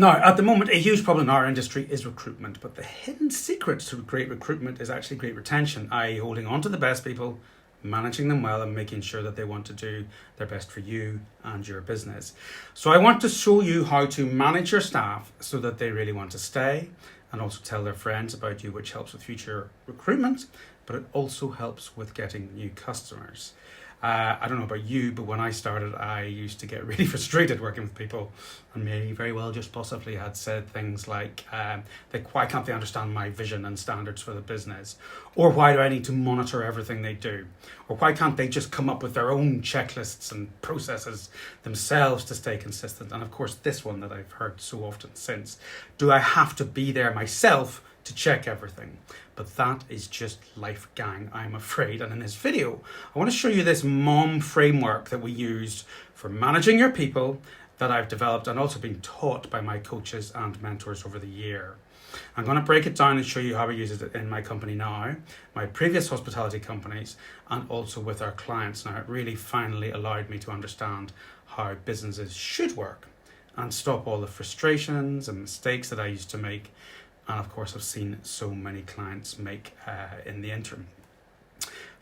Now, at the moment, a huge problem in our industry is recruitment, but the hidden secret to great recruitment is actually great retention, i.e. holding on to the best people, managing them well and making sure that they want to do their best for you and your business. So I want to show you how to manage your staff so that they really want to stay, and also tell their friends about you, which helps with future recruitment, but it also helps with getting new customers. I don't know about you, but when I started, I used to get really frustrated working with people, and may very well just possibly had said things like, why can't they understand my vision and standards for the business? Or why do I need to monitor everything they do? Or why can't they just come up with their own checklists and processes themselves to stay consistent? And of course, this one that I've heard so often since, do I have to be there myself to check everything? But that is just life, gang, I'm afraid. And in this video, I want to show you this MOMM framework that we used for managing your people that I've developed and also been taught by my coaches and mentors over the year. I'm going to break it down and show you how I use it in my company now, my previous hospitality companies, and also with our clients now. It really finally allowed me to understand how businesses should work and stop all the frustrations and mistakes that I used to make. And of course, I've seen so many clients make in the interim.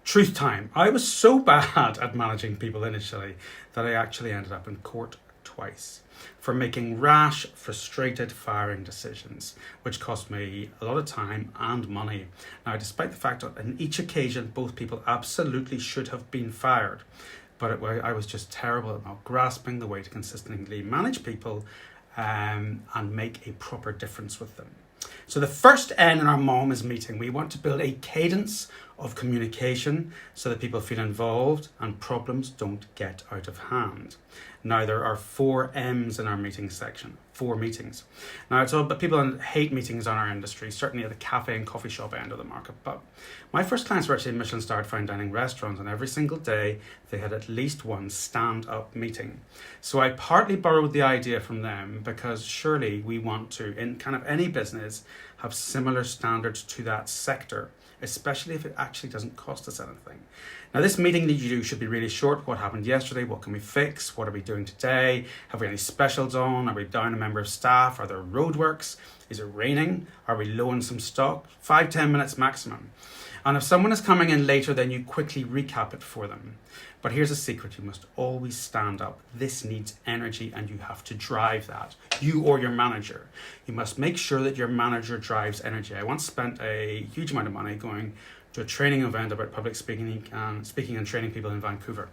Truth time. I was so bad at managing people initially that I actually ended up in court twice for making rash, frustrated firing decisions, which cost me a lot of time and money. Now, despite the fact that in each occasion, both people absolutely should have been fired, but I was just terrible at not grasping the way to consistently manage people and make a proper difference with them. So the first N in our MOMM is meeting. We want to build a cadence of communication so that people feel involved and problems don't get out of hand. Now, there are 4 M's in our meeting section, 4 meetings. Now, it's all, but people hate meetings in our industry, certainly at the cafe and coffee shop end of the market. But my first clients were actually Michelin-starred fine dining restaurants, and every single day they had at least one stand-up meeting. So I partly borrowed the idea from them because surely we want to, in kind of any business, have similar standards to that sector, especially if it actually doesn't cost us anything. Now, this meeting that you do should be really short. What happened yesterday? What can we fix? What are we doing today? Have we any specials on? Are we down a member of staff? Are there roadworks? Is it raining? Are we low on some stock? 5-10 minutes maximum. And if someone is coming in later, then you quickly recap it for them. But here's a secret. You must always stand up. This needs energy and you have to drive that. You or your manager. You must make sure that your manager drives energy. I once spent a huge amount of money going to a training event about public speaking and training people in Vancouver.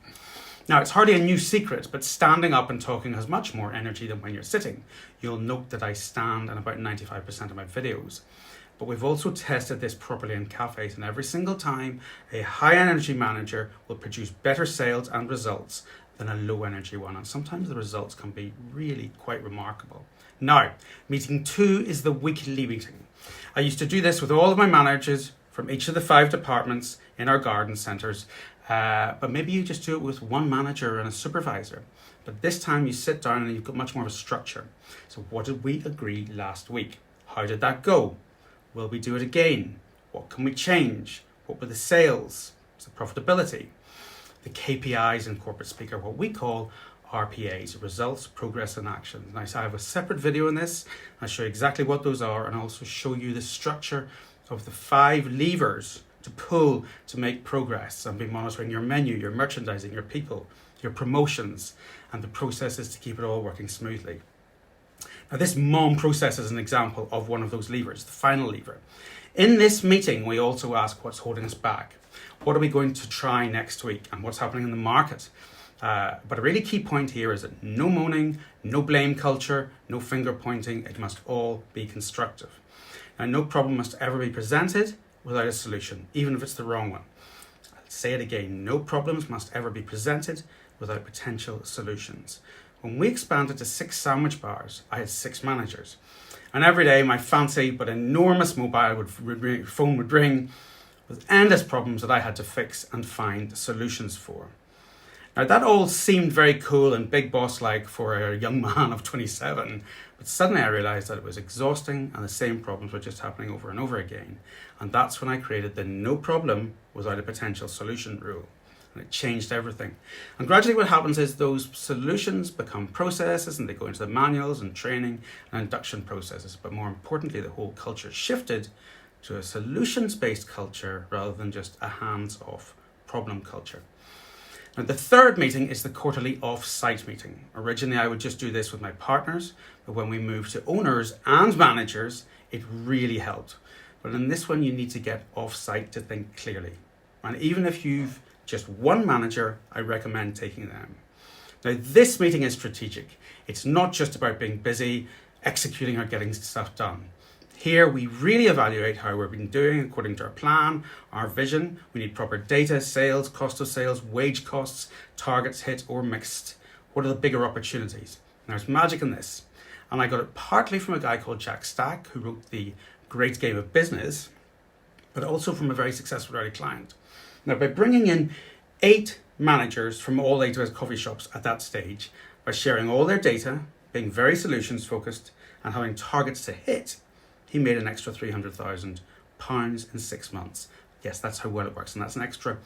Now, it's hardly a new secret, but standing up and talking has much more energy than when you're sitting. You'll note that I stand in about 95% of my videos. But we've also tested this properly in cafes, and every single time a high energy manager will produce better sales and results than a low energy one. And sometimes the results can be really quite remarkable. Now, meeting 2 is the weekly meeting. I used to do this with all of my managers from each of the 5 departments in our garden centres. But maybe you just do it with one manager and a supervisor. But this time you sit down and you've got much more of a structure. So what did we agree last week? How did that go? Will we do it again? What can we change? What were the sales? What's the profitability? The KPIs in corporate speak are what we call RPAs, results, progress and actions. Now, so I have a separate video on this. I'll show you exactly what those are and also show you the structure of the 5 levers to pull to make progress, and be monitoring your menu, your merchandising, your people, your promotions, and the processes to keep it all working smoothly. Now, this MOMM process is an example of one of those levers, the final lever. In this meeting, we also ask what's holding us back. What are we going to try next week and what's happening in the market? But a really key point here is that no moaning, no blame culture, no finger pointing. It must all be constructive. Now, no problem must ever be presented without a solution, even if it's the wrong one. I'll say it again, no problems must ever be presented without potential solutions. When we expanded to 6 sandwich bars, I had 6 managers. And every day my fancy but enormous mobile phone would ring with endless problems that I had to fix and find solutions for. Now, that all seemed very cool and big boss-like for a young man of 27, but suddenly I realized that it was exhausting and the same problems were just happening over and over again. And that's when I created the no problem without a potential solution rule. and it changed everything. And gradually what happens is those solutions become processes, and they go into the manuals and training and induction processes. But more importantly, the whole culture shifted to a solutions-based culture rather than just a hands-off problem culture. Now, the third meeting is the quarterly offsite meeting. Originally, I would just do this with my partners, but when we moved to owners and managers, it really helped. But in this one, you need to get offsite to think clearly. And even if you've just one manager, I recommend taking them. Now, this meeting is strategic. It's not just about being busy, executing or getting stuff done. Here, we really evaluate how we've been doing according to our plan, our vision. We need proper data, sales, cost of sales, wage costs, targets hit or mixed. What are the bigger opportunities? And there's magic in this. And I got it partly from a guy called Jack Stack, who wrote The Great Game of Business, but also from a very successful early client. Now, by bringing in 8 managers from all 8 of his coffee shops at that stage, by sharing all their data, being very solutions focused, and having targets to hit, he made an extra £300,000 in 6 months. Yes, that's how well it works, and that's an extra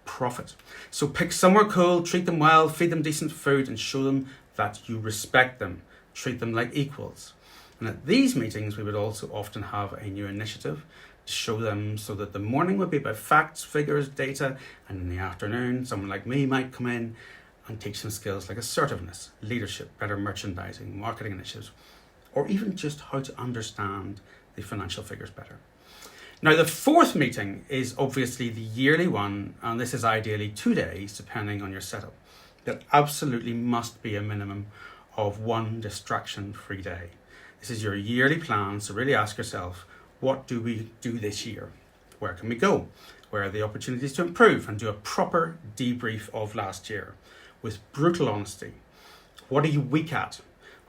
profit. So pick somewhere cool, treat them well, feed them decent food, and show them that you respect them. Treat them like equals. And at these meetings, we would also often have a new initiative to show them, so that the morning would be about facts, figures, data, and in the afternoon, someone like me might come in and teach them skills like assertiveness, leadership, better merchandising, marketing initiatives, or even just how to understand the financial figures better. Now, the fourth meeting is obviously the yearly one, and this is ideally 2 days, depending on your setup. There absolutely must be a minimum of 1 distraction-free day. This is your yearly plan, so really ask yourself, what do we do this year? Where can we go? Where are the opportunities to improve? And do a proper debrief of last year with brutal honesty. What are you weak at?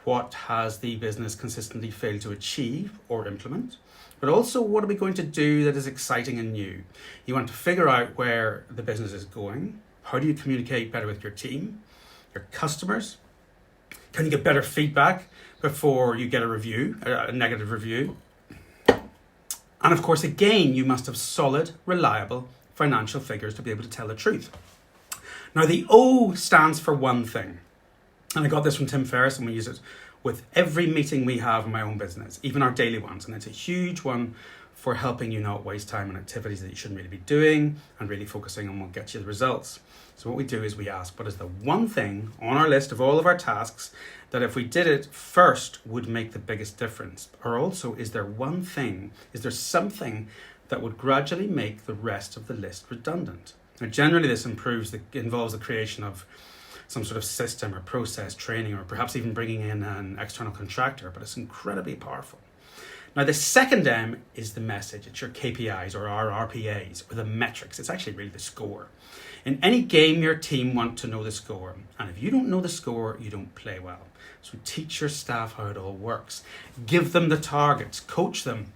What has the business consistently failed to achieve or implement? But also, what are we going to do that is exciting and new? You want to figure out where the business is going. How do you communicate better with your team, your customers? Can you get better feedback before you get a negative review? And of course, again, you must have solid, reliable financial figures to be able to tell the truth. Now, the O stands for one thing. And I got this from Tim Ferriss, and we use it with every meeting we have in my own business, even our daily ones. And it's a huge one for helping you not waste time on activities that you shouldn't really be doing and really focusing on what gets you the results. So what we do is we ask, what is the one thing on our list of all of our tasks that if we did it first would make the biggest difference? Or also, is there something that would gradually make the rest of the list redundant? Now, generally this involves the creation of some sort of system or process training, or perhaps even bringing in an external contractor, but it's incredibly powerful. Now, the second M is the message. It's your KPIs or our RPAs, or the metrics. It's actually really the score. In any game, your team want to know the score. And if you don't know the score, you don't play well. So teach your staff how it all works. Give them the targets, coach them,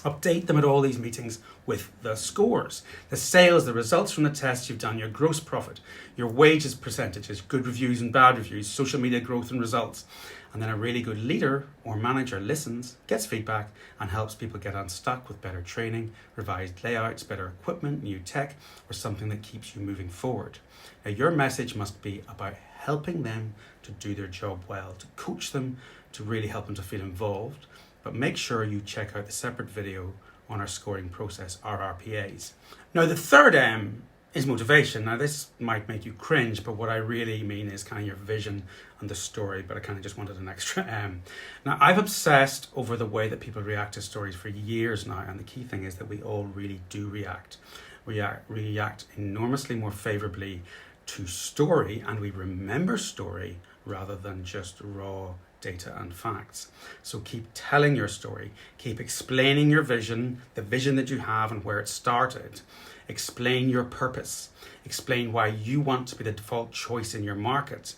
update them at all these meetings with the scores, the sales, the results from the tests you've done, your gross profit, your wages percentages, good reviews and bad reviews, social media growth and results. And then a really good leader or manager listens, gets feedback, and helps people get unstuck with better training, revised layouts, better equipment, new tech, or something that keeps you moving forward. Now, your message must be about helping them to do their job well, to coach them, to really help them to feel involved. But make sure you check out the separate video on our scoring process, our RPAs. Now, the third M is motivation. Now, this might make you cringe, but what I really mean is kind of your vision and the story, but I kind of just wanted an extra M. Now, I've obsessed over the way that people react to stories for years now, and the key thing is that we all really do react. We react enormously more favorably to story, and we remember story rather than just raw data and facts. So keep telling your story, keep explaining your vision, the vision that you have and where it started. Explain your purpose, explain why you want to be the default choice in your market.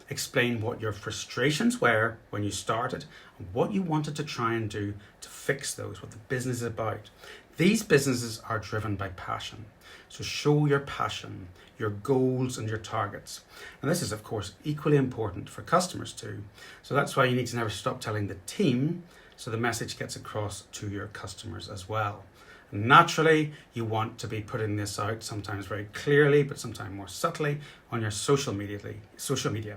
Explain what your frustrations were when you started and what you wanted to try and do to fix those, what the business is about. These businesses are driven by passion. So show your passion, your goals and your targets. And this is, of course, equally important for customers too. So that's why you need to never stop telling the team so the message gets across to your customers as well. Naturally, you want to be putting this out sometimes very clearly, but sometimes more subtly on your social media.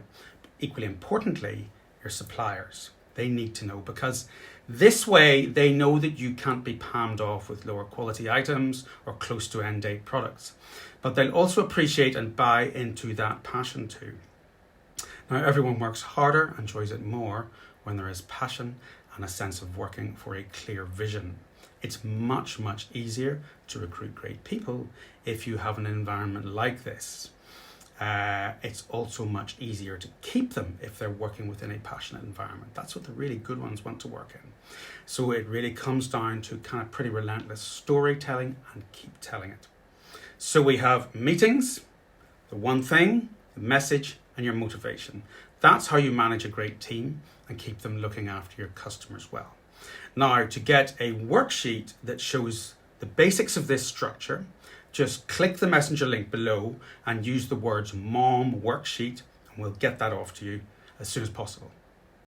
Equally importantly, your suppliers. They need to know, because this way they know that you can't be palmed off with lower quality items or close to end date products. But they'll also appreciate and buy into that passion too. Now, everyone works harder, enjoys it more when there is passion and a sense of working for a clear vision. It's much, much easier to recruit great people if you have an environment like this. It's also much easier to keep them if they're working within a passionate environment. That's what the really good ones want to work in. So it really comes down to kind of pretty relentless storytelling and keep telling it. So we have meetings, the one thing, the message, and your motivation. That's how you manage a great team and keep them looking after your customers well. Now, to get a worksheet that shows the basics of this structure, just click the messenger link below and use the words MOMM worksheet, and we'll get that off to you as soon as possible.